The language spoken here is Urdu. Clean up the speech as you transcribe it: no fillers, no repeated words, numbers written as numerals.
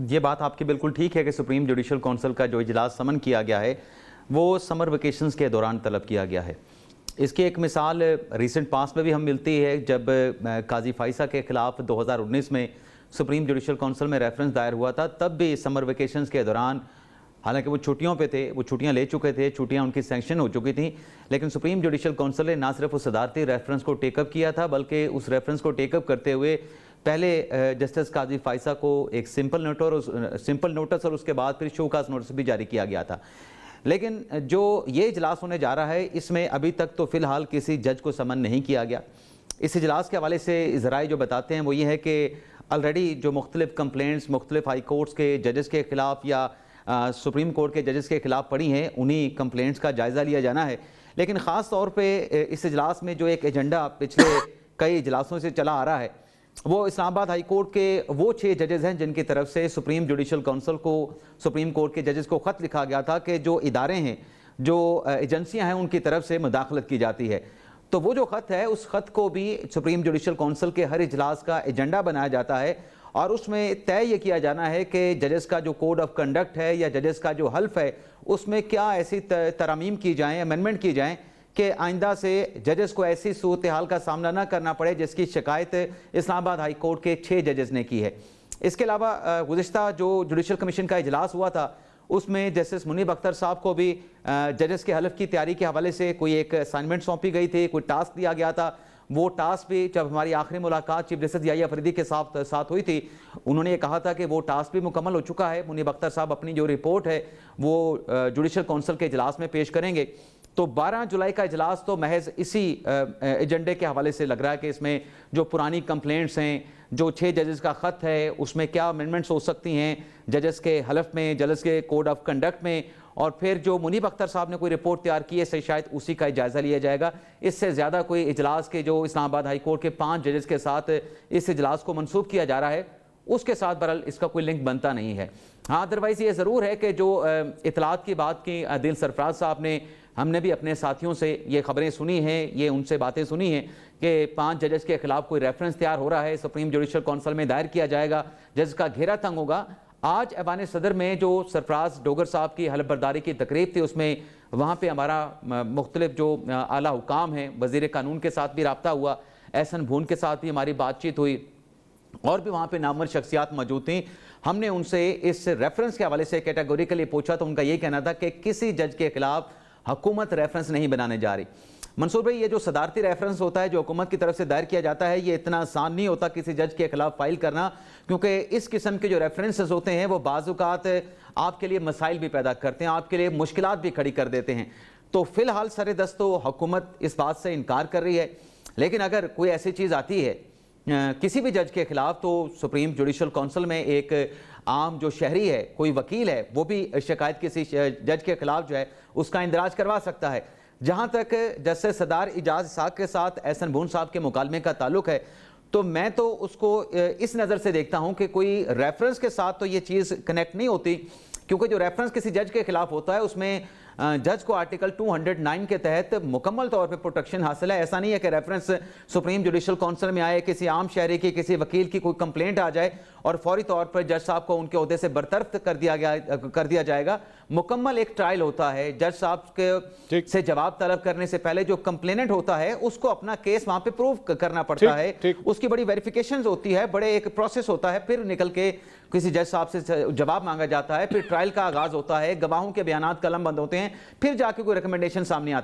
یہ بات آپ کی بالکل ٹھیک ہے کہ سپریم جوڈیشل کونسل کا جو اجلاس سمن کیا گیا ہے وہ سمر ویکیشنز کے دوران طلب کیا گیا ہے۔ اس کی ایک مثال ریسنٹ پاس میں بھی ہم ملتی ہے، جب قاضی فائسہ کے خلاف 2019 میں سپریم جوڈیشل کونسل میں ریفرنس دائر ہوا تھا، تب بھی سمر ویکیشنز کے دوران، حالانکہ وہ چھٹیوں پہ تھے، وہ چھٹیاں لے چکے تھے، چھٹیاں ان کی سینکشن ہو چکی تھیں، لیکن سپریم جوڈیشل کونسل نے نہ صرف اس صدارتی ریفرنس کو ٹیک اپ کیا تھا بلکہ اس ریفرنس کو ٹیک اپ کرتے ہوئے پہلے جسٹس قاضی فائسہ کو ایک سمپل نوٹس اور اس کے بعد پھر شو کاز نوٹس بھی جاری کیا گیا تھا۔ لیکن جو یہ اجلاس ہونے جا رہا ہے، اس میں ابھی تک تو فی الحال کسی جج کو سمن نہیں کیا گیا۔ اس اجلاس کے حوالے سے ذرائع جو بتاتے ہیں وہ یہ ہے کہ آلریڈی جو مختلف کمپلینٹس مختلف ہائی کورٹس کے ججز کے خلاف یا سپریم کورٹ کے ججز کے خلاف پڑی ہیں، انہی کمپلینٹس کا جائزہ لیا جانا ہے۔ لیکن خاص طور پہ اس اجلاس میں جو ایک ایجنڈا پچھلے کئی اجلاسوں سے چلا آ رہا ہے، وہ اسلام آباد ہائی کورٹ کے وہ 6 ججز ہیں جن کی طرف سے سپریم جوڈیشل کونسل کو، سپریم کورٹ کے ججز کو خط لکھا گیا تھا کہ جو ادارے ہیں، جو ایجنسیاں ہیں، ان کی طرف سے مداخلت کی جاتی ہے۔ تو وہ جو خط ہے، اس خط کو بھی سپریم جوڈیشل کونسل کے ہر اجلاس کا ایجنڈا بنایا جاتا ہے، اور اس میں طے یہ کیا جانا ہے کہ ججز کا جو کوڈ آف کنڈکٹ ہے یا ججز کا جو حلف ہے، اس میں کیا ایسی ترامیم کی جائیں، امینڈمنٹ کی جائیں کہ آئندہ سے ججز کو ایسی صورتحال کا سامنا نہ کرنا پڑے جس کی شکایت اسلام آباد ہائی کورٹ کے 6 ججز نے کی ہے۔ اس کے علاوہ گزشتہ جو جوڈیشل کمیشن کا اجلاس ہوا تھا، اس میں جسٹس منیب اختر صاحب کو بھی ججز کے حلف کی تیاری کے حوالے سے کوئی ایک اسائنمنٹ سونپی گئی تھی، کوئی ٹاسک دیا گیا تھا۔ وہ ٹاسک بھی جب ہماری آخری ملاقات چیف جسٹس یحییٰ فریدی کے ساتھ ہوئی تھی، انہوں نے یہ کہا تھا کہ وہ ٹاسک بھی مکمل ہو چکا ہے۔ منیب اختر صاحب اپنی جو رپورٹ ہے وہ جوڈیشل کونسل کے اجلاس میں پیش کریں گے۔ تو 12 جولائی کا اجلاس تو محض اسی ایجنڈے کے حوالے سے لگ رہا ہے کہ اس میں جو پرانی کمپلینٹس ہیں، جو 6 ججز کا خط ہے، اس میں کیا امینڈمنٹس ہو سکتی ہیں ججز کے حلف میں، ججز کے کوڈ آف کنڈکٹ میں، اور پھر جو منیب اختر صاحب نے کوئی رپورٹ تیار کی ہے، شاید اسی کا جائزہ لیا جائے گا۔ اس سے زیادہ کوئی اجلاس کے جو اسلام آباد ہائی کورٹ کے 5 ججز کے ساتھ اس اجلاس کو منسوخ کیا جا رہا ہے، اس کے ساتھ بہرحال اس کا کوئی لنک بنتا نہیں ہے۔ ہاں، ادروائز یہ ضرور ہے کہ جو اطلاعات کی بات کی عادل سرفراز صاحب نے، ہم نے بھی اپنے ساتھیوں سے یہ خبریں سنی ہیں، یہ ان سے باتیں سنی ہیں کہ 5 ججز کے خلاف کوئی ریفرنس تیار ہو رہا ہے، سپریم جوڈیشل کونسل میں دائر کیا جائے گا، جج کا گھیرا تنگ ہوگا۔ آج ایوان صدر میں جو سرفراز ڈوگر صاحب کی حلف برداری کی تقریب تھی، اس میں وہاں پہ ہمارا مختلف جو اعلیٰ حکام ہیں، وزیر قانون کے ساتھ بھی رابطہ ہوا، احسن بھون کے ساتھ بھی ہماری بات چیت ہوئی، اور بھی وہاں پہ نامور شخصیات موجود تھیں۔ ہم نے ان سے اس ریفرنس کے حوالے سے کیٹیگوریکلی پوچھا تو ان کا یہ کہنا تھا کہ کسی جج کے خلاف حکومت ریفرنس نہیں بنانے جا رہی۔ منصور بھائی، یہ جو صدارتی ریفرنس ہوتا ہے جو حکومت کی طرف سے دائر کیا جاتا ہے، یہ اتنا آسان نہیں ہوتا کسی جج کے خلاف فائل کرنا، کیونکہ اس قسم کے جو ریفرنسز ہوتے ہیں وہ بعض اوقات آپ کے لیے مسائل بھی پیدا کرتے ہیں، آپ کے لیے مشکلات بھی کھڑی کر دیتے ہیں۔ تو فی الحال سر دست تو حکومت اس بات سے انکار کر رہی ہے، لیکن اگر کوئی ایسی چیز آتی ہے کسی بھی جج کے خلاف، تو سپریم جوڈیشل کونسل میں ایک عام جو شہری ہے، کوئی وکیل ہے، وہ بھی شکایت کسی جج کے خلاف جو ہے اس کا اندراج کروا سکتا ہے۔ جہاں تک جسٹس صدار اعجاز اسحاق کے ساتھ احسن بھون صاحب کے مکالمے کا تعلق ہے، تو میں تو اس کو اس نظر سے دیکھتا ہوں کہ کوئی ریفرنس کے ساتھ تو یہ چیز کنیکٹ نہیں ہوتی، کیونکہ جو ریفرنس کسی جج کے خلاف ہوتا ہے اس میں جج کو آرٹیکل 209 کے تحت مکمل طور پہ پروٹیکشن حاصل ہے۔ ایسا نہیں ہے کہ ریفرنس سپریم جوڈیشل کونسل میں آئے، کسی عام شہری کی، کسی وکیل کی کوئی کمپلینٹ آ جائے اور فوری طور پر جج صاحب کو ان کے عہدے سے برطرف کر دیا جائے گا۔ مکمل ایک ٹرائل ہوتا ہے، جج صاحب کے سے جواب طلب کرنے سے پہلے جو کمپلیننٹ ہوتا ہے اس کو اپنا کیس وہاں پہ پروف کرنا پڑتا ہے، اس کی بڑی ویریفیکیشنز ہوتی ہے، بڑے ایک پروسیس ہوتا ہے، پھر نکل کے کسی جج صاحب سے جواب مانگا جاتا ہے، پھر ٹرائل کا آغاز ہوتا ہے، گواہوں کے بیانات قلم بند ہوتے ہیں، پھر جا کے کوئی ریکمنڈیشن سامنے آتی ہے۔